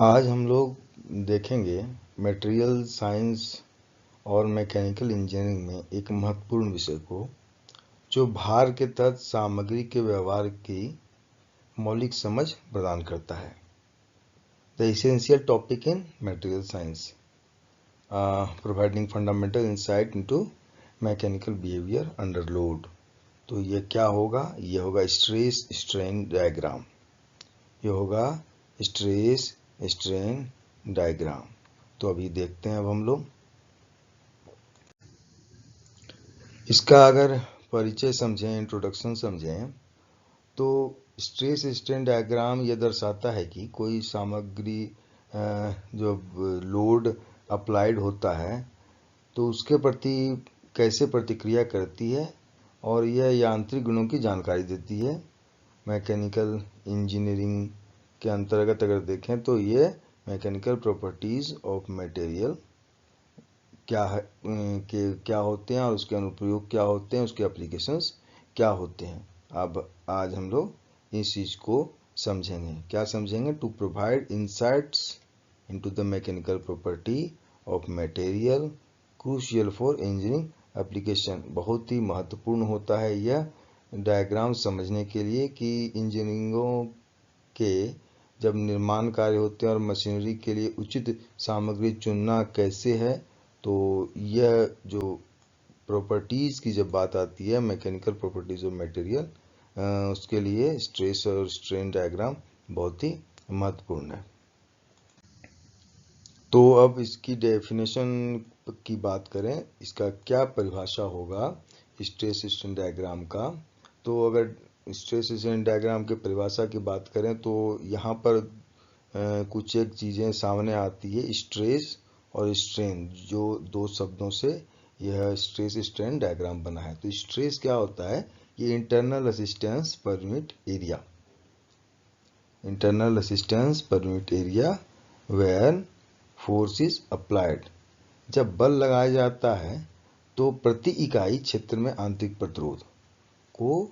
आज हम लोग देखेंगे मटेरियल साइंस और मैकेनिकल इंजीनियरिंग में एक महत्वपूर्ण विषय को, जो भार के तहत सामग्री के व्यवहार की मौलिक समझ प्रदान करता है। The essential topic in material science, providing fundamental insight into mechanical behaviour under load. तो ये क्या होगा? ये होगा स्ट्रेस स्ट्रेन डायग्राम। ये होगा स्ट्रेस स्ट्रेन डायग्राम। तो अभी देखते हैं अब हम लोग इसका अगर परिचय समझें, इंट्रोडक्शन समझें, तो स्ट्रेस स्ट्रेन डायग्राम ये दर्शाता है कि कोई सामग्री जो लोड अप्लाइड होता है तो उसके प्रति कैसे प्रतिक्रिया करती है, और यह यांत्रिक गुणों की जानकारी देती है। मैकेनिकल इंजीनियरिंग के अंतर्गत अगर देखें तो ये मैकेनिकल प्रॉपर्टीज ऑफ मटेरियल क्या है, क्या होते हैं और उसके अनुप्रयोग क्या होते हैं, उसके एप्लीकेशंस क्या होते हैं। अब आज हम लोग इस चीज़ को समझेंगे। क्या समझेंगे? To provide insights into the mechanical property of material crucial for engineering application. बहुत ही महत्वपूर्ण होता है यह डायग्राम समझने के लिए कि इंजीनियरिंगों के जब निर्माण कार्य होते हैं और मशीनरी के लिए उचित सामग्री चुनना कैसे है। तो यह जो प्रॉपर्टीज़ की जब बात आती है, मैकेनिकल प्रॉपर्टीज़ ऑफ मटेरियल, उसके लिए स्ट्रेस और स्ट्रेन डायग्राम बहुत ही महत्वपूर्ण है। तो अब इसकी डेफिनेशन की बात करें, इसका क्या परिभाषा होगा स्ट्रेस स्ट्रेन डायग्राम का। तो अगर स्ट्रेस स्ट्रेन डायग्राम के परिभाषा की बात करें तो यहाँ पर कुछ एक चीज़ें सामने आती है। स्ट्रेस और स्ट्रेन, जो दो शब्दों से यह स्ट्रेस स्ट्रेन डायग्राम बना है। तो स्ट्रेस क्या होता है? ये internal resistance per unit area, internal resistance per unit area when force is applied. जब बल लगाया जाता है तो प्रति इकाई क्षेत्र में आंतरिक प्रतिरोध को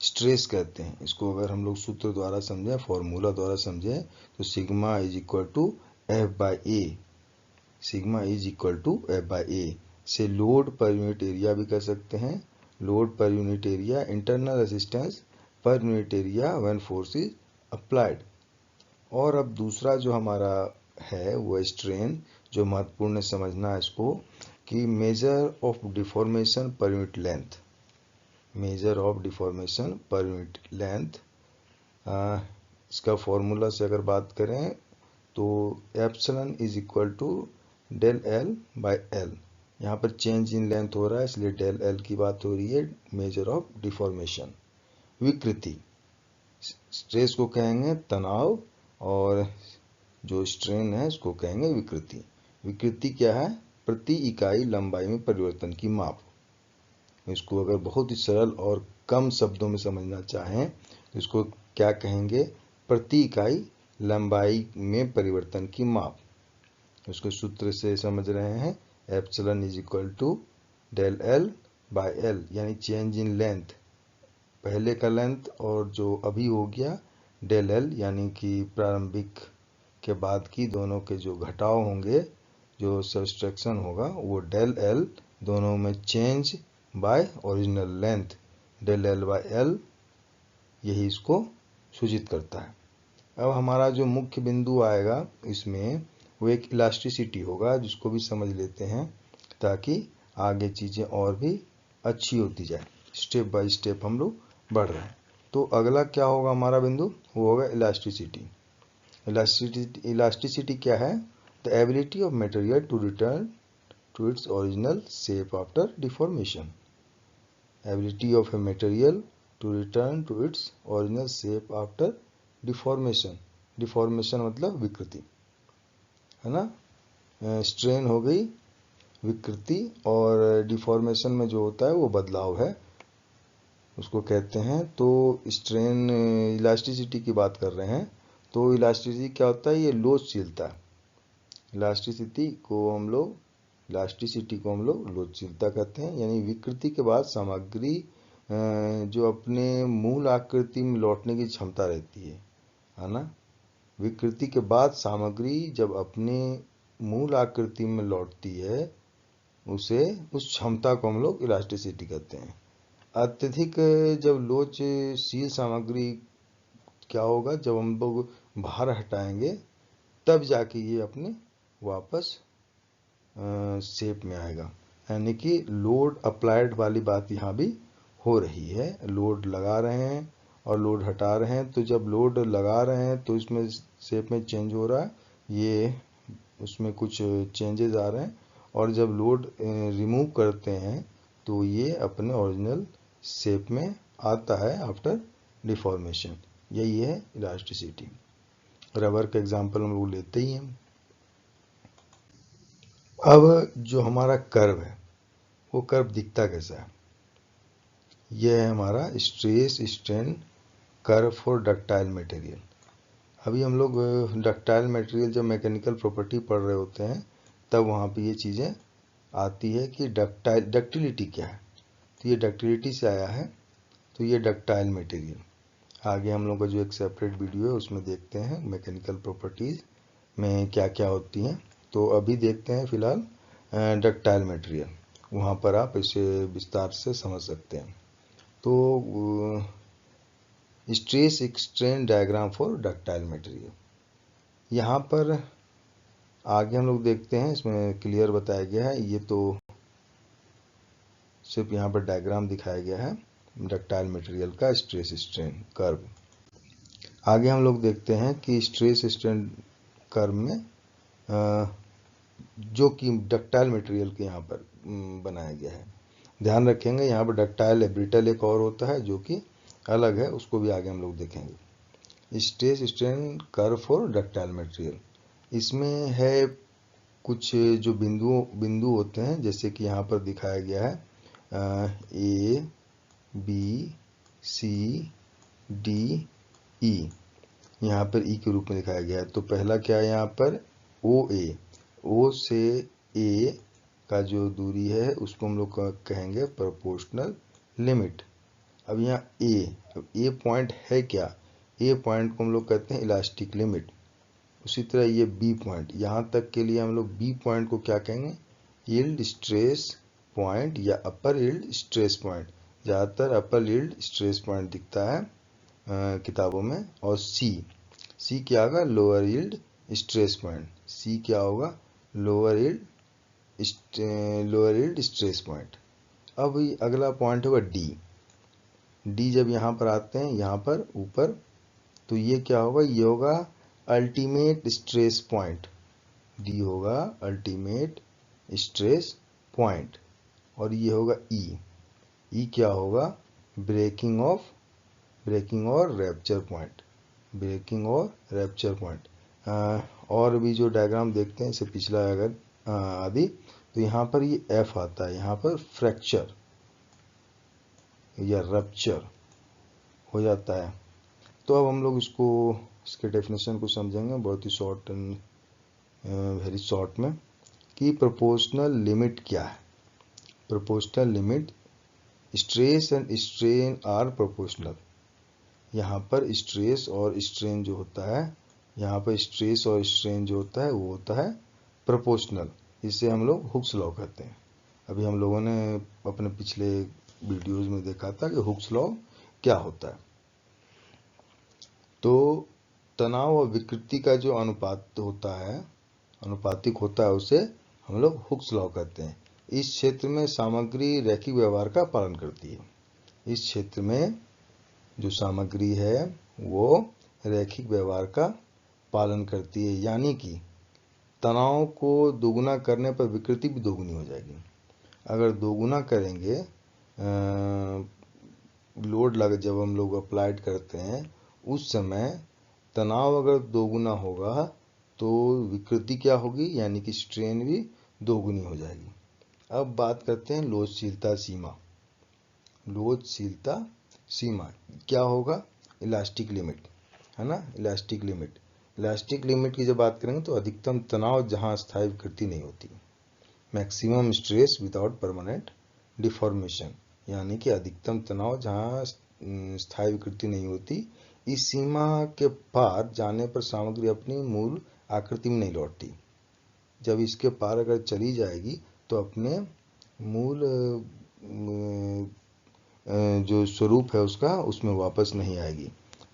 स्ट्रेस कहते हैं। इसको अगर हम लोग सूत्र द्वारा समझें, फॉर्मूला द्वारा समझें, तो sigma is equal to F by A, sigma is equal to F by A से लोड पर यूनिट एरिया भी कह सकते हैं। Load per unit area, internal resistance per unit area when force is applied. और अब दूसरा जो हमारा है वो स्ट्रेन, जो महत्वपूर्ण समझना है इसको, कि measure of deformation per unit length, measure of deformation per unit length. इसका फॉर्मूला से अगर बात करें तो epsilon is equal to del L by L. यहाँ पर चेंज इन लेंथ हो रहा है, इसलिए डेल एल की बात हो रही है। मेजर ऑफ डिफॉर्मेशन, विकृति, स्ट्रेस को कहेंगे तनाव, और जो स्ट्रेन है उसको कहेंगे विकृति। विकृति क्या है? प्रति इकाई लंबाई में परिवर्तन की माप। इसको अगर बहुत ही सरल और कम शब्दों में समझना चाहें तो इसको क्या कहेंगे? प्रति इकाई लंबाई में परिवर्तन की माप। उसको सूत्र से समझ रहे हैं, epsilon is equal to del L by L, यानी चेंज इन लेंथ, पहले का लेंथ और जो अभी हो गया डेल एल, यानी कि प्रारंभिक के बाद की दोनों के जो घटाव होंगे, जो सब्सट्रैक्शन होगा, वो डेल एल, दोनों में change by original length del L by L, यही इसको सूचित करता है। अब हमारा जो मुख्य बिंदु आएगा इसमें वो एक इलास्टिसिटी होगा, जिसको भी समझ लेते हैं ताकि आगे चीज़ें और भी अच्छी होती जाए। स्टेप बाय स्टेप हम लोग बढ़ रहे हैं। तो अगला क्या होगा हमारा बिंदु? वो होगा इलास्टिसिटी। इलास्टिसिटी क्या है? The ability of material to return to its original shape after deformation. Ability of a material to return to its original shape after deformation. Deformation मतलब विकृति, है ना। स्ट्रेन हो गई विकृति, और डिफॉर्मेशन में जो होता है वो बदलाव है, उसको कहते हैं। तो स्ट्रेन, इलास्टिसिटी की बात कर रहे हैं। तो इलास्टिसिटी क्या होता है? ये लोचशीलता। इलास्टिसिटी को हम लोग लोचशीलता कहते हैं, यानी विकृति के बाद सामग्री जो अपने मूल आकृति में लौटने की क्षमता रहती है ना। विकृति के बाद सामग्री जब अपने मूल आकृति में लौटती है उस क्षमता को हम लोग इलास्टिसिटी कहते हैं। अत्यधिक जब लोचशील सामग्री क्या होगा, जब हम लोग भार हटाएंगे तब जाके ये अपने वापस शेप में आएगा। यानी कि लोड अप्लाइड वाली बात यहाँ भी हो रही है। लोड लगा रहे हैं और लोड हटा रहे हैं, तो जब लोड लगा रहे हैं तो इसमें शेप में चेंज हो रहा है, ये उसमें कुछ चेंजेस आ रहे हैं, और जब लोड रिमूव करते हैं तो ये अपने ओरिजिनल शेप में आता है आफ्टर डिफॉर्मेशन। यही है इलास्टिसिटी। रबर का एग्जांपल हम लोग लेते ही हैं। अब जो हमारा कर्व है वो कर्व दिखता कैसा है? यह है हमारा stress strain curve for ductile material. अभी हम लोग डक्टाइल मटेरियल जब मैकेनिकल प्रॉपर्टी पढ़ रहे होते हैं तब वहाँ पे ये चीज़ें आती है कि डक्टिलिटी क्या है। तो ये डक्टिलिटी से आया है, तो ये डक्टाइल मटेरियल। आगे हम लोग का जो एक सेपरेट वीडियो है उसमें देखते हैं मैकेनिकल प्रॉपर्टीज़ में क्या क्या होती हैं। तो अभी देखते हैं फिलहाल डक्टाइल मटेरियल, वहाँ पर आप इसे विस्तार से समझ सकते हैं। तो stress strain diagram for ductile material, यहाँ पर आगे हम लोग देखते हैं, इसमें क्लियर बताया गया है। ये तो सिर्फ यहाँ पर डायग्राम दिखाया गया है डक्टाइल मटेरियल का स्ट्रेस स्ट्रेन कर्व। आगे हम लोग देखते हैं कि स्ट्रेस स्ट्रेन कर्व में जो कि डक्टाइल मटेरियल के यहाँ पर बनाया गया है। ध्यान रखेंगे यहाँ पर डक्टाइल ब्रिटल एक और होता है जो कि अलग है, उसको भी आगे हम लोग देखेंगे। Stress strain curve for ductile material, इसमें है कुछ जो बिंदु होते हैं, जैसे कि यहाँ पर दिखाया गया है A, B, C, D, E। यहाँ पर E के रूप में दिखाया गया है। तो पहला क्या है यहाँ पर OA, O से A का जो दूरी है उसको हम लोग कहेंगे प्रोपोर्शनल लिमिट। अब यहाँ A पॉइंट है क्या? A पॉइंट को हम लोग कहते हैं इलास्टिक लिमिट। उसी तरह ये B पॉइंट, यहाँ तक के लिए हम लोग B पॉइंट को क्या कहेंगे? यील्ड स्ट्रेस पॉइंट या अपर यील्ड स्ट्रेस पॉइंट। ज़्यादातर अपर यील्ड स्ट्रेस पॉइंट दिखता है किताबों में। और C क्या होगा? Lower yield stress point. C क्या होगा? Lower yield stress point. अब अगला पॉइंट होगा D जब यहाँ पर आते हैं, यहाँ पर ऊपर, तो ये क्या होगा? ये होगा अल्टीमेट स्ट्रेस पॉइंट। D होगा अल्टीमेट स्ट्रेस पॉइंट। और ये होगा E क्या होगा? ब्रेकिंग और रैप्चर पॉइंट। ब्रेकिंग और रैप्चर पॉइंट। और भी जो डायग्राम देखते हैं, इसे पिछला अगर आदि, तो यहाँ पर ये F आता है, यहाँ पर फ्रैक्चर या रप्चर हो जाता है। तो अब हम लोग इसके डेफिनेशन को समझेंगे बहुत ही शॉर्ट एंड वेरी शॉर्ट में, कि प्रोपोर्शनल लिमिट क्या है। Proportional limit, stress and strain are proportional. यहाँ पर स्ट्रेस और स्ट्रेन जो होता है, यहाँ पर स्ट्रेस और स्ट्रेन जो होता है वो होता है प्रोपोर्शनल। इसे हम लोग हुक्स लॉ कहते हैं। अभी हम लोगों ने अपने पिछले वीडियोज में देखा था कि हुक्स लॉ क्या होता है। तो तनाव और विकृति का जो अनुपातिक होता है, उसे हम लोग हुक्स लॉ कहते हैं। इस क्षेत्र में सामग्री रैखिक व्यवहार का पालन करती है। इस क्षेत्र में जो सामग्री है वो रैखिक व्यवहार का पालन करती है, यानी कि तनाव को दोगुना करने पर विकृति भी दोगुनी हो जाएगी। अगर दोगुना करेंगे लोड जब हम लोग अप्लाइड करते हैं उस समय तनाव अगर दोगुना होगा तो विकृति क्या होगी? यानी कि स्ट्रेन भी दोगुनी हो जाएगी। अब बात करते हैं लोचशीलता सीमा। लोचशीलता सीमा क्या होगा? इलास्टिक लिमिट, है ना? इलास्टिक लिमिट की जब बात करेंगे तो अधिकतम तनाव जहां स्थायी विकृति नहीं होती। Maximum stress without permanent deformation, यानी कि अधिकतम तनाव जहां स्थायी विकृति नहीं होती। इस सीमा के पार जाने पर सामग्री अपनी मूल आकृति में नहीं लौटती। जब इसके पार अगर चली जाएगी तो अपने मूल जो स्वरूप है उसका उसमें वापस नहीं आएगी।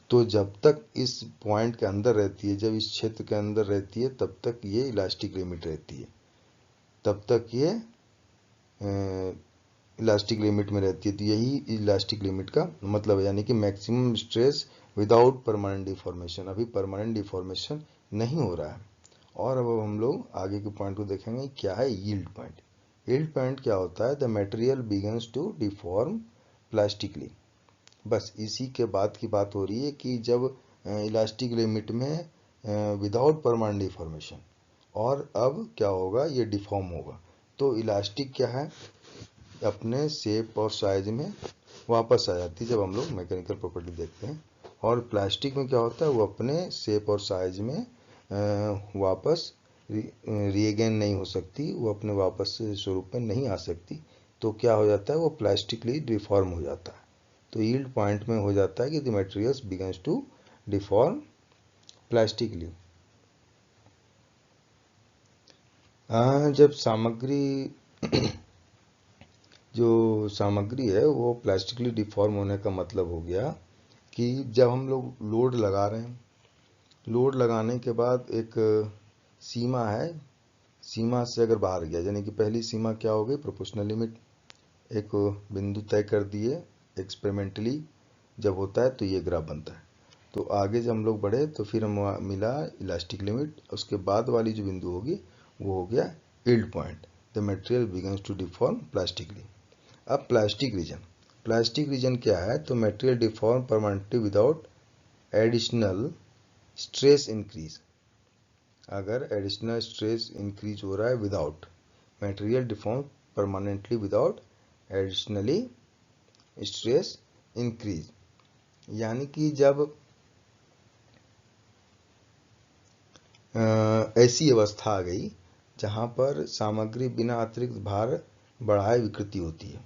तो जब तक इस पॉइंट के अंदर रहती है, जब इस क्षेत्र के अंदर रहती है, तब तक ये इलास्टिक लिमिट रहती है, तब तक ये इलास्टिक लिमिट में रहती है। तो यही इलास्टिक लिमिट का मतलब है, यानी कि maximum stress without permanent deformation. अभी परमानेंट डिफॉर्मेशन नहीं हो रहा है। और अब हम लोग आगे के पॉइंट को देखेंगे, क्या है यील्ड पॉइंट। यील्ड पॉइंट क्या होता है? The material begins to deform plastically. बस इसी के बाद की बात हो रही है कि जब इलास्टिक लिमिट में विदाउट परमानेंट डिफॉर्मेशन, और अब क्या होगा, ये डिफॉर्म होगा। तो इलास्टिक क्या है, अपने शेप और साइज में वापस आ जाती है जब हम लोग मैकेनिकल प्रॉपर्टी देखते हैं। और प्लास्टिक में क्या होता है, वो अपने शेप और साइज में वापस रीअगेन नहीं हो सकती, वो अपने वापस स्वरूप में नहीं आ सकती। तो क्या हो जाता है, वो प्लास्टिकली डिफॉर्म हो जाता है। तो यील्ड पॉइंट में हो जाता है कि the materials begins to deform plastically. जब सामग्री जो सामग्री है वो प्लास्टिकली डिफॉर्म होने का मतलब हो गया कि जब हम लोग लोड लगा रहे हैं, लोड लगाने के बाद एक सीमा है, सीमा से अगर बाहर गया, यानी कि पहली सीमा क्या हो गई, प्रोपोर्शनल लिमिट। एक बिंदु तय कर दिए एक्सपेरिमेंटली, जब होता है तो ये ग्राफ बनता है। तो आगे जब हम लोग बढ़े तो फिर हम मिला इलास्टिक लिमिट, उसके बाद वाली जो बिंदु होगी वो हो गया yield point. The material begins to deform plastically. अब प्लास्टिक रीजन, प्लास्टिक रीजन क्या है, तो material deform permanently without additional stress increase. अगर एडिशनल स्ट्रेस इंक्रीज हो रहा है, without material deform permanently without additionally stress increase, यानी कि जब ऐसी अवस्था आ गई जहां पर सामग्री बिना अतिरिक्त भार बढ़ाए विकृति होती है,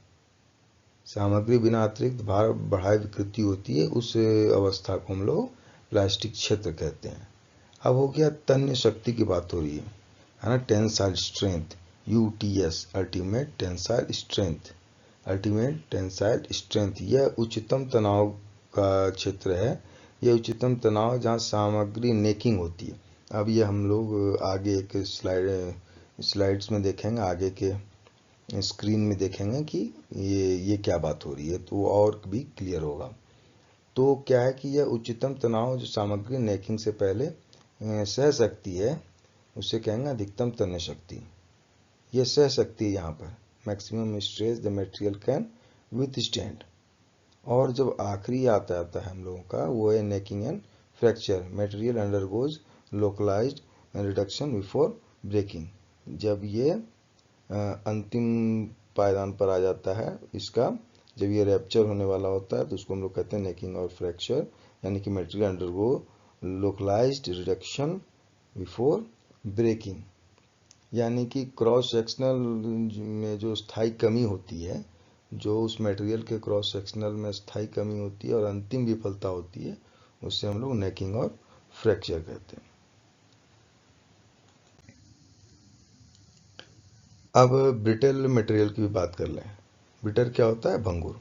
सामग्री बिना अतिरिक्त भार बढ़ाए विकृति होती है, उस अवस्था को हम लोग प्लास्टिक क्षेत्र कहते हैं। अब हो गया तन्य शक्ति की बात हो रही है ना, tensile strength, UTS, ultimate tensile strength. Ultimate tensile strength यह उच्चतम तनाव का क्षेत्र है। यह उच्चतम तनाव जहाँ सामग्री नेकिंग होती है। अब ये हम लोग आगे एक स्लाइड्स में देखेंगे, आगे के स्क्रीन में देखेंगे कि ये क्या बात हो रही है, तो और भी क्लियर होगा। तो क्या है कि यह उच्चतम तनाव जो सामग्री नेकिंग से पहले सह सकती है, उसे कहेंगे अधिकतम तन्य शक्ति। यह सह सकती है यहाँ पर, maximum stress the material can withstand. और जब आखिरी आता है हम लोगों का, वो है necking and fracture. Material undergoes localized reduction before breaking. जब ये अंतिम पायदान पर आ जाता है इसका, जब ये रैप्चर होने वाला होता है, तो उसको हम लोग कहते हैं नेकिंग और फ्रैक्चर, यानी कि material undergo localized reduction before breaking. यानी कि क्रॉस सेक्शनल में जो स्थायी कमी होती है, जो उस मटेरियल के क्रॉस सेक्शनल में स्थायी कमी होती है और अंतिम विफलता होती है, उससे हम लोग नेकिंग और फ्रैक्चर कहते हैं। अब ब्रिटल मटेरियल की भी बात कर लें। ब्रिटल क्या होता है? भंगुर।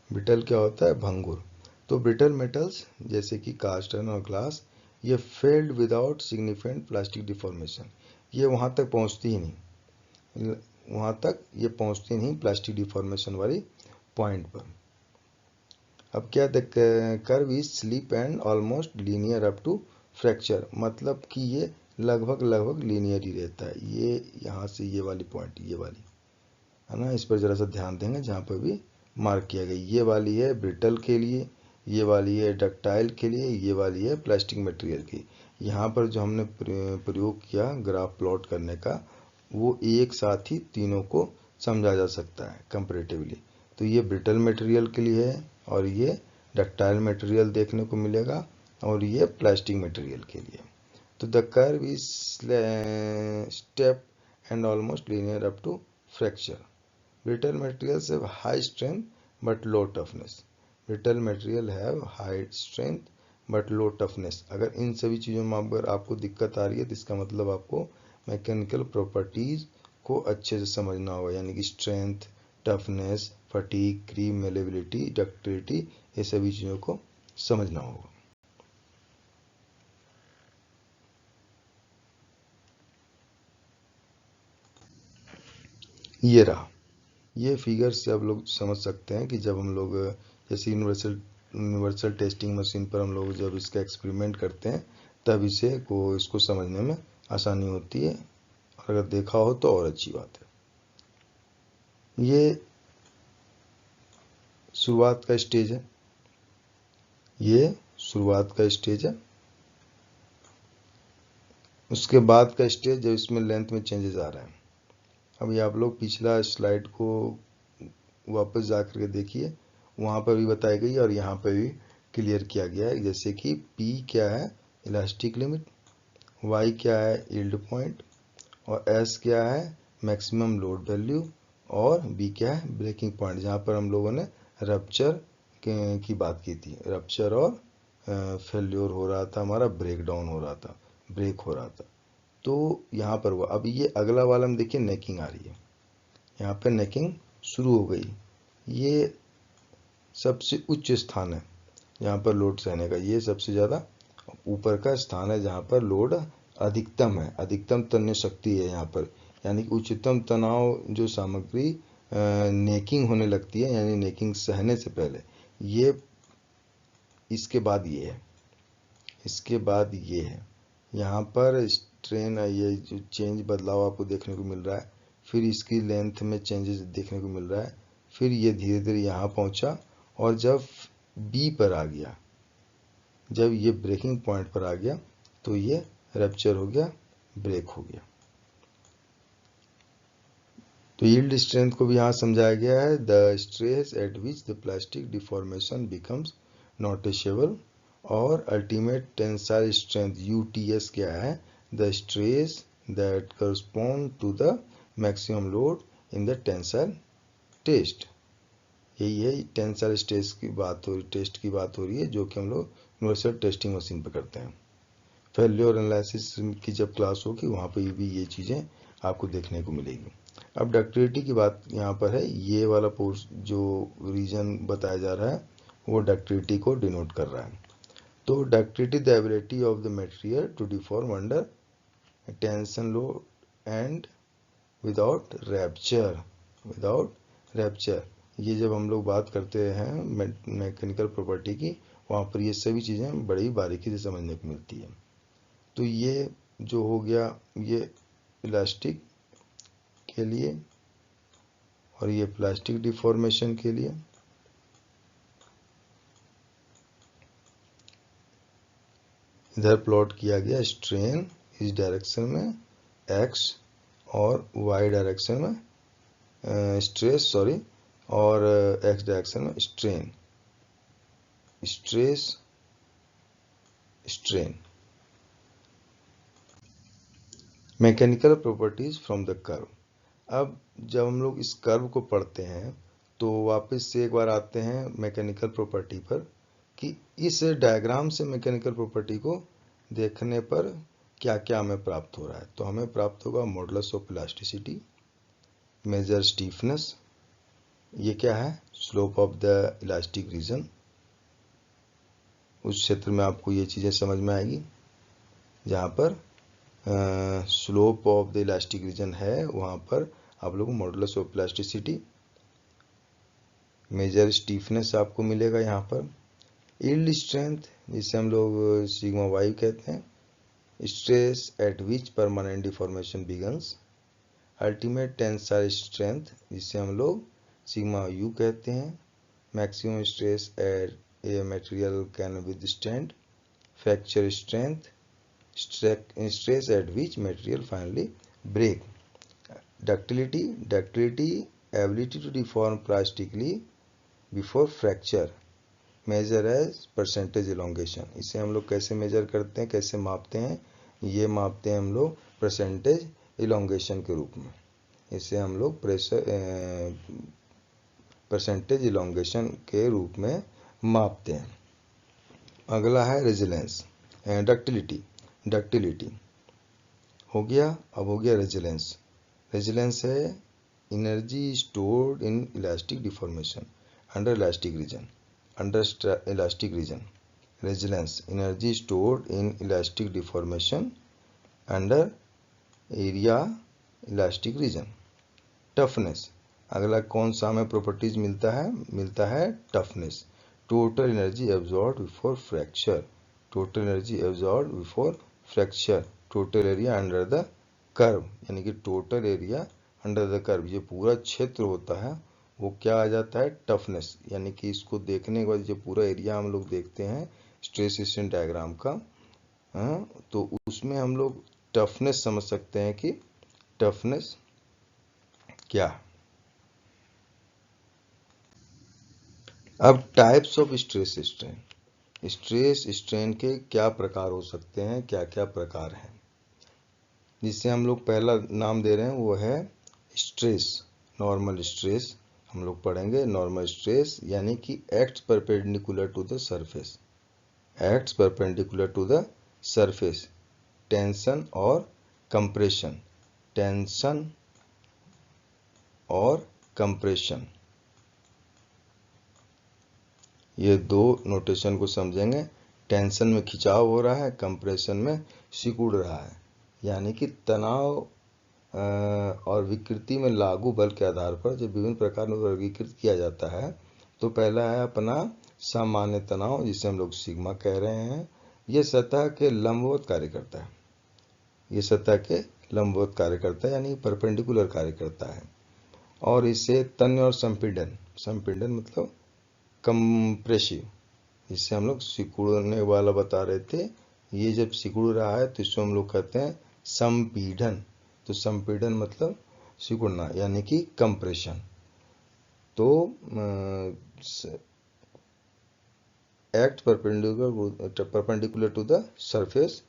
ब्रिटल क्या होता है? भंगुर। तो ब्रिटल मेटल्स जैसे कि कास्ट आयरन और ग्लास, ये failed without significant plastic deformation. ये वहाँ तक पहुँचती ही नहीं, वहाँ तक ये पहुँचती नहीं प्लास्टिक डिफॉर्मेशन वाली पॉइंट पर। अब क्या curve is slip and almost linear up to fracture, मतलब कि ये लगभग लीनियर ही रहता है। ये यहाँ से ये वाली पॉइंट, ये वाली है ना, इस पर ज़रा सा ध्यान देंगे जहाँ पर भी मार्क किया गया। ये वाली है ब्रिटल के लिए, ये वाली है डक्टाइल के लिए, ये वाली है प्लास्टिक मटेरियल की। यहाँ पर जो हमने प्रयोग किया ग्राफ प्लॉट करने का, वो एक साथ ही तीनों को समझा जा सकता है कंपैरेटिवली। तो ये ब्रिटल मटेरियल के लिए है, और ये डक्टाइल मटेरियल देखने को मिलेगा, और ये प्लास्टिक मटेरियल के लिए। तो the curve is step and almost linear up to fracture. Brittle materials have high strength but low toughness. Brittle material have high strength but low toughness. अगर इन सभी चीज़ों में अगर आपको दिक्कत आ रही है तो इसका मतलब आपको मैकेनिकल प्रॉपर्टीज को अच्छे से समझना होगा, यानी कि strength, toughness, fatigue, creep, malleability, ductility, ये सभी चीज़ों को समझना होगा। ये रहा, ये फिगर से आप लोग समझ सकते हैं कि जब हम लोग जैसे यूनिवर्सल टेस्टिंग मशीन पर हम लोग जब इसका एक्सपेरिमेंट करते हैं तब इसको समझने में आसानी होती है, और अगर देखा हो तो और अच्छी बात है। ये शुरुआत का स्टेज है, ये शुरुआत का स्टेज है। उसके बाद का स्टेज जब इसमें लेंथ में चेंजेस आ रहा है। अब ये आप लोग पिछला स्लाइड को वापस जा करके देखिए, वहाँ पर भी बताई गई और यहाँ पर भी क्लियर किया गया है। जैसे कि P क्या है, इलास्टिक लिमिट, Y क्या है, यील्ड पॉइंट, और S क्या है, मैक्सिमम लोड वैल्यू, और B क्या है, ब्रेकिंग पॉइंट, जहाँ पर हम लोगों ने रप्चर की बात की थी। रप्चर और फेल्योर हो रहा था, हमारा ब्रेक डाउन हो रहा था, ब्रेक हो रहा था। तो यहाँ पर हुआ। अब ये अगला वाला में देखिए नेकिंग आ रही है, यहाँ पे नेकिंग शुरू हो गई। ये सबसे उच्च स्थान है यहाँ पर लोड सहने का, ये सबसे ज़्यादा ऊपर का स्थान है जहाँ पर लोड अधिकतम है, अधिकतम तन्य शक्ति है यहाँ पर, यानी कि उच्चतम तनाव जो सामग्री नेकिंग होने लगती है, यानी नेकिंग सहने से पहले, ये इसके बाद ये है, इसके बाद ये है। यहाँ पर स्ट्रेन, ये जो चेंज बदलाव आपको देखने को मिल रहा है, फिर इसकी लेंथ में चेंजेस देखने को मिल रहा है, फिर ये धीरे धीरे यहाँ पहुँचा, और जब बी पर आ गया, जब ये ब्रेकिंग पॉइंट पर आ गया तो ये रप्चर हो गया, ब्रेक हो गया। तो यील्ड स्ट्रेंथ को भी यहाँ समझाया गया है, the stress at which the plastic deformation becomes noticeable, और अल्टीमेट टेंसाइल स्ट्रेंथ यूटीएस क्या है, the stress that correspond to the maximum load in the tensile test. यही है टेंसाइल टेस्ट की बात हो रही है, जो कि हम लोग यूनिवर्सल टेस्टिंग मशीन पर करते हैं। फेल्योर एनालिसिस की जब क्लास होगी वहाँ पर भी ये चीज़ें आपको देखने को मिलेगी। अब डक्टिलिटी की बात यहाँ पर है, ये वाला जो रीजन बताया जा रहा है वो डक्टिलिटी को डिनोट कर रहा है। तो ductility the ability of the material to deform under tension load and without rupture. ये जब हम लोग बात करते हैं मैकेनिकल प्रॉपर्टी की, वहाँ पर ये सभी चीज़ें बड़ी बारीकी से समझने को मिलती है। तो ये जो हो गया ये इलास्टिक के लिए, और ये प्लास्टिक डिफॉर्मेशन के लिए। इधर प्लॉट किया गया स्ट्रेन इस डायरेक्शन में x, और y डायरेक्शन में स्ट्रेस, सॉरी, और x डायरेक्शन में strain, stress, strain. Mechanical properties from the curve. अब जब हम लोग इस कर्व को पढ़ते हैं तो वापस से एक बार आते हैं मैकेनिकल प्रॉपर्टी पर, कि इस डायग्राम से मैकेनिकल प्रॉपर्टी को देखने पर क्या क्या हमें प्राप्त हो रहा है। तो हमें प्राप्त होगा modulus of elasticity, measure stiffness, ये क्या है, slope of the elastic region. उस क्षेत्र में आपको ये चीज़ें समझ में आएगी जहाँ पर slope of the elastic region है, वहाँ पर आप लोग modulus of elasticity, measure stiffness आपको मिलेगा यहाँ पर। यील्ड स्ट्रेंथ, जिसे हम लोग सिग्मा वाई कहते हैं, stress at which permanent deformation begins. Ultimate tensile strength, जिसे हम लोग सिग्मा यू कहते हैं, maximum stress at a material can withstand. Fracture strength, stress at which material finally break. Ductility ability to deform plastically before fracture, measure as percentage elongation. इसे हम लोग कैसे major करते हैं, कैसे मापते हैं, ये मापते हैं हम लोग परसेंटेज इलोंगेशन के रूप में। इसे हम लोग परसेंटेज इलोंगेशन के रूप में मापते हैं। अगला है रेजिलेंस, डक्टिलिटी हो गया। अब हो गया रेजिलेंस। रेजिलेंस है energy stored in elastic deformation under elastic region. Resilience energy stored in elastic deformation under area elastic region. Toughness, अगला कौन सा हमें प्रॉपर्टीज मिलता है toughness. Total energy absorb before fracture, total energy absorb before fracture. Total area under the curve, यानी कि total area under the curve, ये पूरा क्षेत्र होता है वो क्या आ जाता है टफनेस। यानी कि इसको देखने के बाद जो पूरा एरिया हम लोग देखते हैं स्ट्रेस स्ट्रेन डायग्राम का, तो उसमें हम लोग टफनेस समझ सकते हैं कि टफनेस क्या है। अब टाइप्स ऑफ स्ट्रेस स्ट्रेन के क्या प्रकार हो सकते हैं, क्या क्या प्रकार हैं, जिससे हम लोग पहला नाम दे रहे हैं वो है स्ट्रेस। नॉर्मल स्ट्रेस हम लोग पढ़ेंगे। नॉर्मल स्ट्रेस यानी कि acts perpendicular to the surface, acts perpendicular to the surface. Tension और कंप्रेशन, टेंशन और कंप्रेशन, ये दो नोटेशन को समझेंगे। टेंशन में खिंचाव हो रहा है, कंप्रेशन में सिकुड़ रहा है। यानी कि तनाव और विकृति में लागू बल के आधार पर जब विभिन्न प्रकार में वर्गीकृत किया जाता है, तो पहला है अपना सामान्य तनाव, जिसे हम लोग सिग्मा कह रहे हैं। ये सतह के लंबवत कार्य करता है, ये सतह के लंबवत कार्य करता है, यानी परपेंडिकुलर कार्य करता है। और इसे तन्य और संपीड़न, संपीड़न मतलब कंप्रेसिव, जिससे हम लोग सिकुड़ने वाला बता रहे थे, ये जब सिकुड़ रहा है तो इसको हम लोग कहते हैं संपीड़न। तो संपीड़न मतलब सिकुड़ना, यानी कि कंप्रेशन। तो act perpendicular to the surface,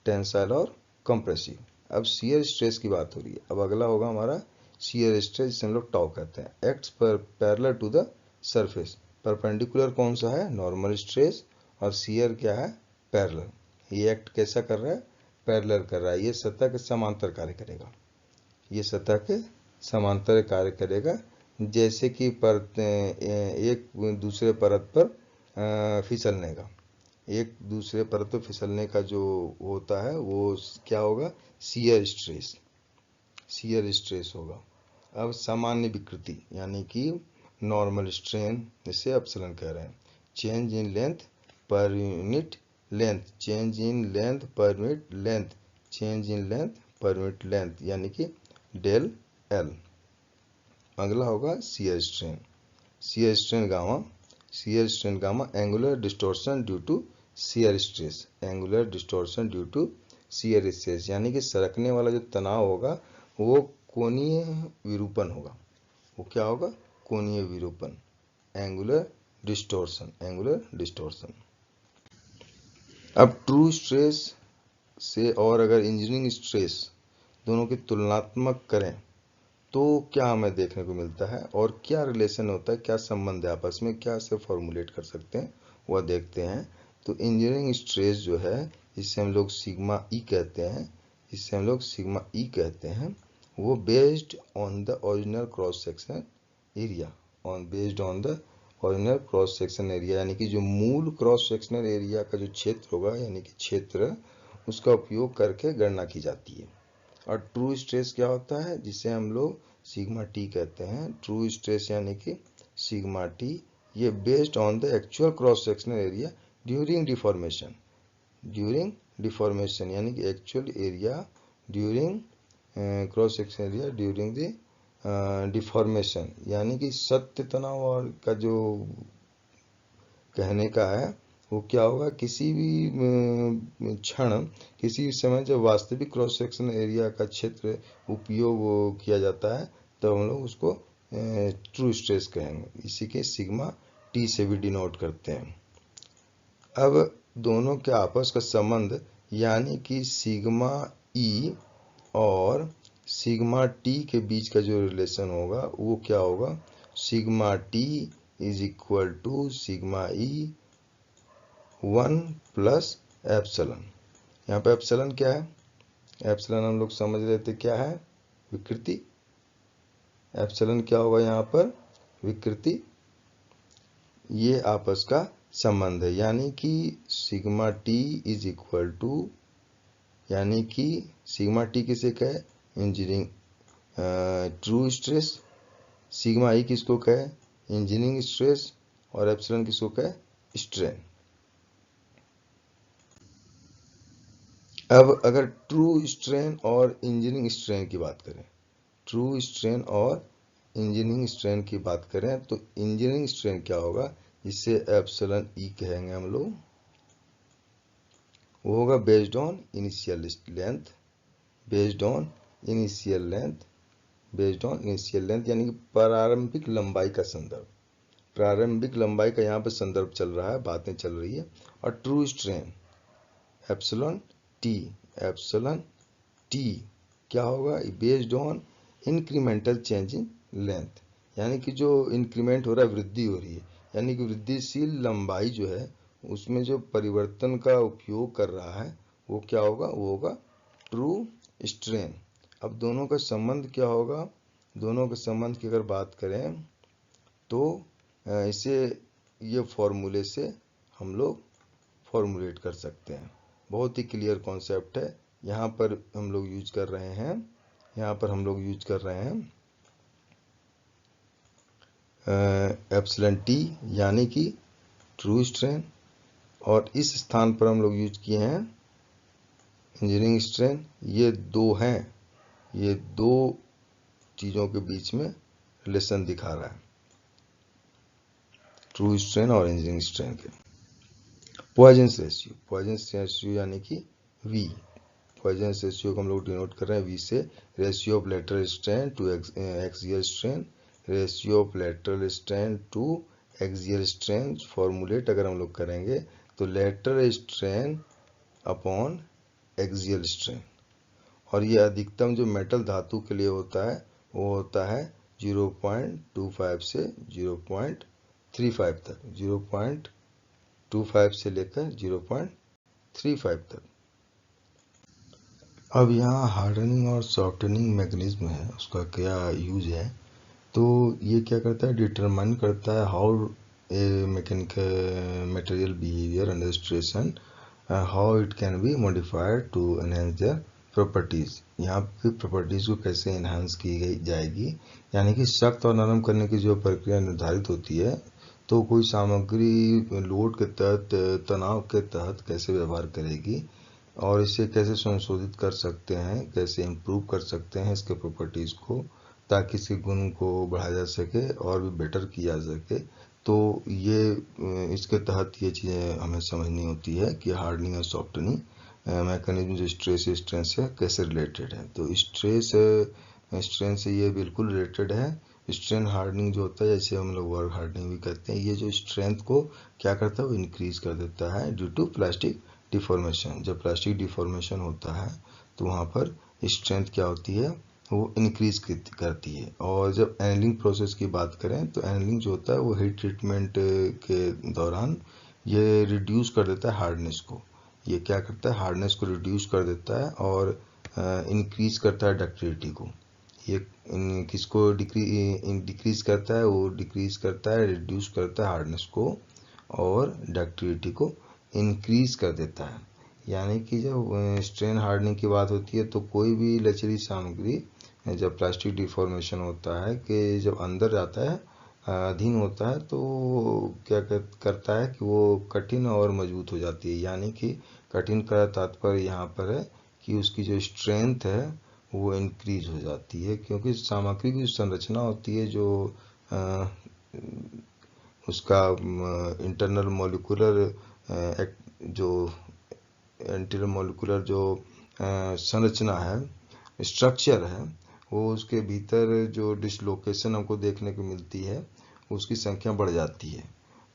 tensile और कंप्रेसिव। अब शियर स्ट्रेस की बात हो रही है। अब अगला होगा हमारा शियर स्ट्रेस, जिसे हम लोग टॉ कहते हैं। Acts parallel to the surface, perpendicular कौन सा है नॉर्मल स्ट्रेस, और शियर क्या है पैरेलल। ये एक्ट कैसा कर रहा है पैरेलल कर रहा है, ये सतह के समांतर कार्य करेगा, ये सतह के समांतर कार्य करेगा। जैसे कि परत एक दूसरे परत पर फिसलने का, एक दूसरे परत पर फिसलने का जो होता है वो क्या होगा शियर स्ट्रेस, शियर स्ट्रेस होगा। अब सामान्य विकृति यानी कि नॉर्मल स्ट्रेन, जिसे अपसलन कह रहे हैं। Change in length per unit length, change in length per unit length, change in length per unit length, यानी कि डेल एल। अगला होगा shear strain, shear strain gamma, shear strain gamma angular distortion due to shear stress, angular distortion due to shear stress, यानी कि सरकने वाला जो तनाव होगा वो कोणीय विरूपण होगा। वो क्या होगा कोणीय विरूपण, एंगुलर डिस्टॉर्शन, एंगुलर डिस्टॉर्शन। अब ट्रू स्ट्रेस से और अगर इंजीनियरिंग स्ट्रेस दोनों की तुलनात्मक करें तो क्या हमें देखने को मिलता है और क्या रिलेशन होता है, क्या संबंध है आपस में, क्या से फॉर्मुलेट कर सकते हैं वह देखते हैं। तो इंजीनियरिंग स्ट्रेस जो है जिसे हम लोग सिग्मा ई कहते हैं, जिसे हम लोग सिग्मा ई कहते हैं, वो based on the original cross section area, based on the original cross section area, यानी कि जो मूल क्रॉस सेक्शनल एरिया का जो क्षेत्र होगा, यानी कि क्षेत्र, उसका उपयोग करके गणना की जाती है। और ट्रू स्ट्रेस क्या होता है जिसे हम लोग सिग्मा टी कहते हैं। ट्रू स्ट्रेस यानी कि सिग्मा टी, ये based on the actual cross sectional area during deformation, during deformation, यानी कि actual area during cross section area during the deformation, यानी कि सत्य तनाव और का जो कहने का है वो क्या होगा, किसी भी क्षण, किसी भी समय जब वास्तविक क्रॉस सेक्शन एरिया का क्षेत्र उपयोग किया जाता है तो हम लोग उसको ट्रू स्ट्रेस कहेंगे, इसी के सिग्मा टी से भी डिनोट करते हैं। अब दोनों के आपस का संबंध यानी कि सिग्मा ई और सिग्मा टी के बीच का जो रिलेशन होगा वो क्या होगा, sigma T is equal to sigma E 1 plus epsilon. यहाँ पे एप्सिलॉन क्या है? एप्सिलॉन हम लोग समझ रहे थे क्या है? विकृति। एप्सिलॉन क्या होगा यहाँ पर? विकृति। ये आपस का संबंध है, यानी कि sigma T is equal to, यानी कि सिग्मा टी किसे कहे? Engineering true stress. Sigma E किसको कहे? Engineering stress. और एप्सिलॉन किसको कहे? स्ट्रेन। अब अगर ट्रू स्ट्रेन और इंजीनियरिंग स्ट्रेन की बात करें, ट्रू स्ट्रेन और इंजीनियरिंग स्ट्रेन की बात करें तो इंजीनियरिंग स्ट्रेन क्या होगा? जिसे एप्सिलॉन ई कहेंगे हम लोग। वो होगा based on initial length, based on initial length, based on initial length, यानी कि प्रारंभिक लंबाई का संदर्भ। प्रारंभिक लंबाई का यहाँ पे संदर्भ चल रहा है, बातें चल रही है। और true strain epsilon T, epsilon T क्या होगा? Based on incremental change in length, यानी कि जो इंक्रीमेंट हो रहा है, वृद्धि हो रही है, यानी कि वृद्धिशील लंबाई जो है उसमें जो परिवर्तन का उपयोग कर रहा है वो क्या होगा? वो होगा ट्रू स्ट्रेन। अब दोनों का संबंध क्या होगा? दोनों के संबंध की अगर बात करें तो इसे ये फॉर्मूले से हम लोग फॉर्मुलेट कर सकते हैं। बहुत ही क्लियर कॉन्सेप्ट है। यहाँ पर हम लोग यूज कर रहे हैं, यहाँ पर हम लोग यूज कर रहे हैं एप्सिलॉन टी यानी कि ट्रू स्ट्रेन, और इस स्थान पर हम लोग यूज किए हैं इंजीनियरिंग स्ट्रेन। ये दो हैं, ये दो चीज़ों के बीच में रिलेशन दिखा रहा है, ट्रू स्ट्रेन और इंजीनियरिंग स्ट्रेन के। पॉइजन्स रेशियो, पॉइजन्स रेशियो यानी कि वी, पॉइजन्स रेशियो को हम लोग डिनोट कर रहे हैं वी से। Ratio of lateral strain to axial strain, ratio of lateral strain to axial strain formulate अगर हम लोग करेंगे तो lateral strain upon axial strain, और ये अधिकतम जो मेटल धातु के लिए होता है वो होता है 0.25 से 0.35 तक, 0.25 से लेकर 0.35 तक। अब यहाँ हार्डनिंग और सॉफ्टनिंग मैकेनिज्म है, उसका क्या यूज है? तो ये क्या करता है? डिटरमाइन करता है how a mechanical material behavior under stress and how it can be modified to enhance their properties. यहाँ पे प्रॉपर्टीज को कैसे एनहांस की गई जाएगी, यानी कि सख्त और नरम करने की जो प्रक्रिया निर्धारित होती है, तो कोई सामग्री लोड के तहत, तनाव के तहत कैसे व्यवहार करेगी और इसे कैसे संशोधित कर सकते हैं, कैसे इम्प्रूव कर सकते हैं इसके प्रॉपर्टीज़ को, ताकि इसके गुण को बढ़ाया जा सके और भी बेटर किया जा सके। तो ये इसके तहत ये चीज़ें हमें समझनी होती है कि हार्डनिंग और सॉफ्टनिंग मैकेनिज्म जो स्ट्रेस स्ट्रेन से कैसे रिलेटेड है। तो स्ट्रेस स्ट्रेन से ये बिल्कुल रिलेटेड है। स्ट्रेन हार्डनिंग जो होता है, जैसे हम लोग वर्क हार्डनिंग भी कहते हैं, ये जो स्ट्रेंथ को क्या करता है? वो इंक्रीज कर देता है ड्यू टू प्लास्टिक डिफॉर्मेशन। जब प्लास्टिक डिफॉर्मेशन होता है तो वहाँ पर स्ट्रेंथ क्या होती है? वो इंक्रीज करती है। और जब एनलिंग प्रोसेस की बात करें तो एनलिंग जो होता है वो हीट ट्रीटमेंट के दौरान ये रिड्यूस कर देता है हार्डनेस को। ये क्या करता है? हार्डनेस को रिड्यूस कर देता है और इंक्रीज करता है डक्टिलिटी को। ये किसको डिक्रीज करता है? वो डिक्रीज करता है, रिड्यूस करता है हार्डनेस को और डक्टिलिटी को इंक्रीज कर देता है। यानी कि जब स्ट्रेन हार्डनिंग की बात होती है तो कोई भी लचीली सामग्री जब प्लास्टिक डिफॉर्मेशन होता है कि जब अंदर जाता है, अधीन होता है, तो क्या करता है कि वो कठिन और मजबूत हो जाती है। यानी कि कठिन का तात्पर्य यहाँ पर है कि उसकी जो स्ट्रेंथ है वो इंक्रीज हो जाती है, क्योंकि सामग्री की जो संरचना होती है, जो उसका इंटरनल मॉलिक्यूलर जो इंटरनल मॉलिक्यूलर जो संरचना है, स्ट्रक्चर है, वो उसके भीतर जो डिसलोकेशन हमको देखने को मिलती है उसकी संख्या बढ़ जाती है।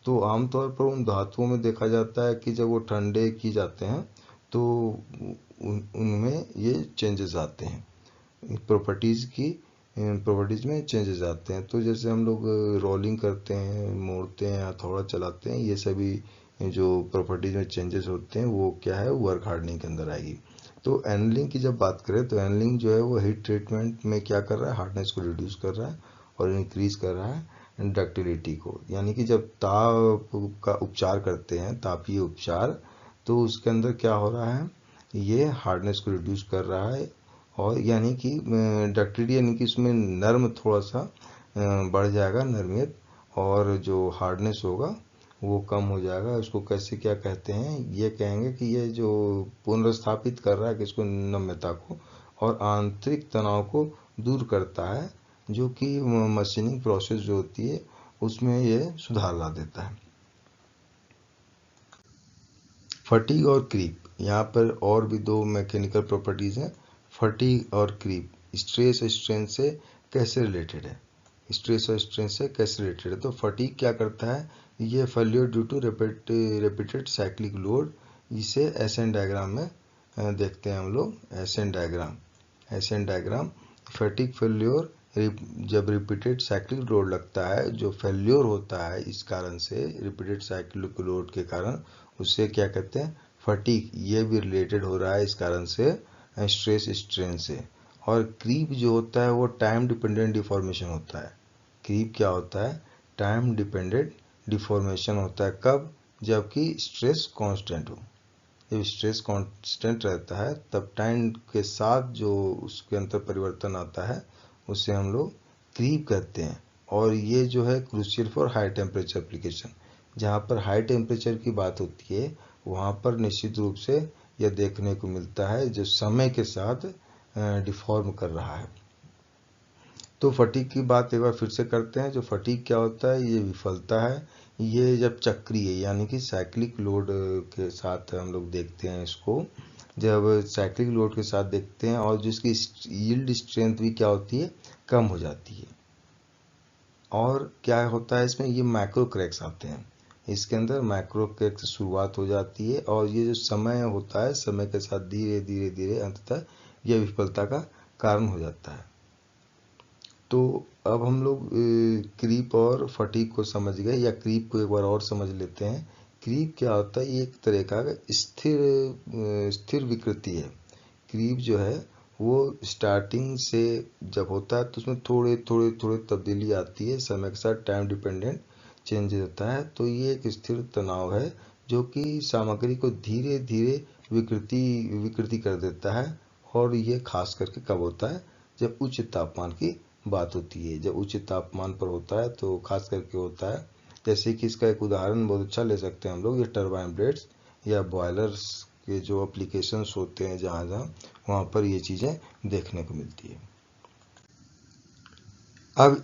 तो आमतौर पर उन धातुओं में देखा जाता है कि जब वो ठंडे किए जाते हैं तो उनमें ये चेंजेस आते हैं प्रॉपर्टीज़ की प्रॉपर्टीज में चेंजेस आते हैं। तो जैसे हम लोग रोलिंग करते हैं, मोड़ते हैं, हथौड़ा चलाते हैं, ये सभी जो प्रॉपर्टीज में चेंजेस होते हैं वो क्या है, वर्क हार्डनिंग के अंदर आएगी। तो एनलिंग की जब बात करें तो एनलिंग जो है वो हीट ट्रीटमेंट में क्या कर रहा है, हार्डनेस को रिड्यूस कर रहा है और इंक्रीज कर रहा है डक्टिलिटी को। यानी कि जब ताप का उपचार करते हैं, तापीय उपचार, तो उसके अंदर क्या हो रहा है, ये हार्डनेस को रिड्यूस कर रहा है और यानी कि डक्टिलिटी यानी कि उसमें नर्म थोड़ा सा बढ़ जाएगा, नरमियत, और जो हार्डनेस होगा वो कम हो जाएगा। उसको कैसे क्या कहते हैं, ये कहेंगे कि ये जो पुनर्स्थापित कर रहा है किसको, नम्यता को, और आंतरिक तनाव को दूर करता है, जो कि मशीनिंग प्रोसेस जो होती है उसमें ये सुधार ला देता है। फटीग और क्रीप, यहाँ पर और भी दो मैकेनिकल प्रॉपर्टीज हैं, फटीग और क्रीप। स्ट्रेस स्ट्रेन से कैसे रिलेटेड है, स्ट्रेस और स्ट्रेन से कैसे रिलेटेड है। तो फटीग क्या करता है, ये failure due to repeated cyclic load, इसे एसएन डायग्राम में देखते हैं हम लोग। एसएन डायग्राम फटीग फेल्योर, जब रिपीटेड साइक्लिक लोड लगता है, जो फेल्योर होता है इस कारण से, रिपीटेड साइक्लिक लोड के कारण, उससे क्या कहते हैं, फटीग। ये भी रिलेटेड हो रहा है इस कारण से स्ट्रेस स्ट्रेन से। और क्रीप जो होता है वो टाइम डिपेंडेंट डिफॉर्मेशन होता है। क्रीप क्या होता है, टाइम डिपेंडेंट डिफॉर्मेशन होता है। कब, जबकि स्ट्रेस कांस्टेंट हो। जब स्ट्रेस कांस्टेंट रहता है तब टाइम के साथ जो उसके अंदर परिवर्तन आता है उसे हम लोग क्रीप कहते हैं। और ये जो है crucial for high temperature application. जहाँ पर हाई टेम्परेचर की बात होती है वहाँ पर निश्चित रूप से यह देखने को मिलता है जो समय के साथ डिफॉर्म कर रहा है। तो फटीग की बात एक बार फिर से करते हैं। जो फटीग क्या होता है, ये विफलता है, ये जब चक्रीय यानी कि साइक्लिक लोड के साथ हम लोग देखते हैं इसको। जब साइक्लिक लोड के साथ देखते हैं और जिसकी यील्ड स्ट्रेंथ भी क्या होती है, कम हो जाती है। और क्या होता है इसमें, ये मैक्रो क्रैक्स आते हैं, इसके अंदर मैक्रो क्रैक से शुरुआत हो जाती है और ये जो समय होता है, समय के साथ धीरे धीरे धीरे अंततः यह विफलता का कारण हो जाता है। तो अब हम लोग क्रीप और फटीग को समझ गए, या क्रीप को एक बार और समझ लेते हैं। क्रीप क्या होता है, ये एक तरह का स्थिर विकृति है। क्रीप जो है वो स्टार्टिंग से जब होता है तो उसमें थोड़े थोड़े थोड़े तब्दीली आती है, समय के साथ टाइम डिपेंडेंट चेंज होता है। तो ये एक स्थिर तनाव है जो कि सामग्री को धीरे धीरे विकृति कर देता है। और ये खास करके कब होता है, जब उच्च तापमान की बात होती है। जब उच्च तापमान पर होता है तो खास करके होता है, जैसे कि इसका एक उदाहरण बहुत अच्छा ले सकते हैं हम लोग, ये टरबाइन ब्लेड्स या बॉयलर्स के जो एप्लीकेशंस होते हैं जहाँ जहाँ, वहाँ पर ये चीज़ें देखने को मिलती है। अब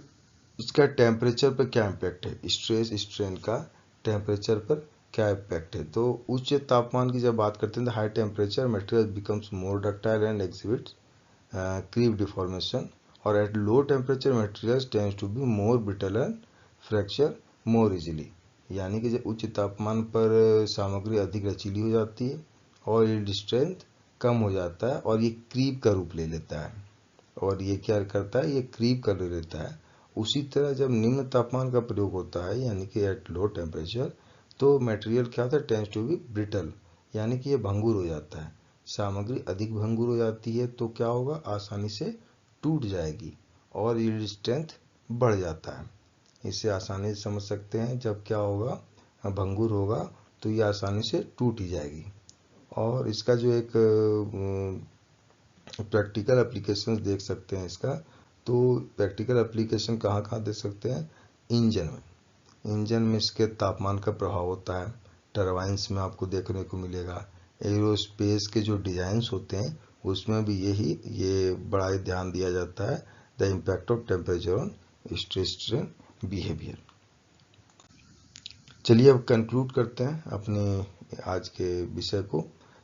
इसका टेम्परेचर पर क्या इम्पैक्ट है, स्ट्रेस स्ट्रेन का टेम्परेचर पर क्या इम्पैक्ट है। तो उच्च तापमान की जब बात करते हैं तो high temperature material becomes more ductile and exhibits creep deformation, और at low temperature materials tends to be more brittle and fracture more easily. यानी कि जब उच्च तापमान पर सामग्री अधिक लचीली हो जाती है और यील्ड स्ट्रेंथ कम हो जाता है और ये क्रीप का रूप ले लेता है। और ये क्या करता है, ये क्रीप कर लेता है। उसी तरह जब निम्न तापमान का प्रयोग होता है यानी कि एट लो टेम्परेचर, तो मटेरियल क्या होता है, टेंड्स टू बी ब्रिटल, यानी कि ये भंगुर हो जाता है। सामग्री अधिक भंगुर हो जाती है तो क्या होगा, आसानी से टूट जाएगी और यील्ड स्ट्रेंथ बढ़ जाता है। इसे आसानी से समझ सकते हैं, जब क्या होगा, भंगुर होगा तो ये आसानी से टूट ही जाएगी। और इसका जो एक प्रैक्टिकल एप्लीकेशन देख सकते हैं इसका। तो प्रैक्टिकल एप्लीकेशन कहाँ कहाँ देख सकते हैं, इंजन में। इंजन में इसके तापमान का प्रभाव होता है, टरबाइंस में आपको देखने को मिलेगा, एरोस्पेस के जो डिजाइंस होते हैं उसमें भी ये बड़ा ही ध्यान दिया जाता है, the impact of temperature on stress strain behaviour. चलिए अब कंक्लूड करते हैं अपने आज के विषय को।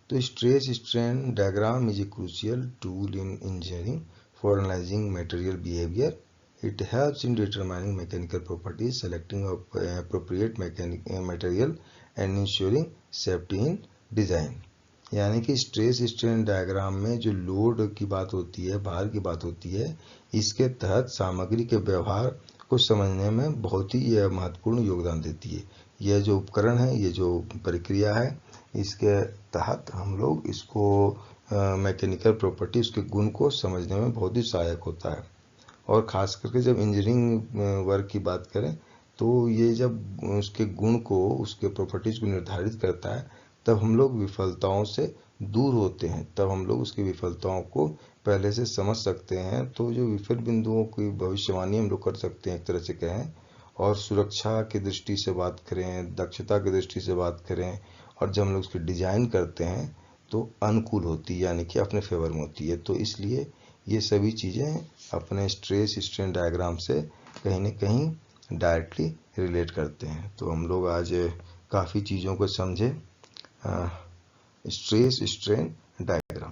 तो stress strain diagram is a crucial tool in engineering for analysing material behaviour. It helps in determining mechanical properties, selecting appropriate material, and ensuring safety in design. यानी कि स्ट्रेस स्ट्रेन डायग्राम में जो लोड की बात होती है, भार की बात होती है, इसके तहत सामग्री के व्यवहार को समझने में बहुत ही यह महत्वपूर्ण योगदान देती है। यह जो उपकरण है, ये जो प्रक्रिया है, इसके तहत हम लोग इसको मैकेनिकल प्रॉपर्टी, उसके गुण को समझने में बहुत ही सहायक होता है। और ख़ास करके जब इंजीनियरिंग वर्क की बात करें तो ये जब उसके गुण को, उसके प्रॉपर्टीज़ को निर्धारित करता है, तब हम लोग विफलताओं से दूर होते हैं, तब हम लोग उसकी विफलताओं को पहले से समझ सकते हैं। तो जो विफल बिंदुओं की भविष्यवाणी हम लोग कर सकते हैं, एक तरह से कहें। और सुरक्षा की दृष्टि से बात करें, दक्षता की दृष्टि से बात करें, और जब हम लोग उसकी डिजाइन करते हैं तो अनुकूल होती है, यानी कि अपने फेवर में होती है। तो इसलिए ये सभी चीज़ें अपने स्ट्रेस स्ट्रेन डायग्राम से कहीं न कहीं डायरेक्टली रिलेट करते हैं। तो हम लोग आज काफ़ी चीज़ों को समझे स्ट्रेस स्ट्रेन डायग्राम।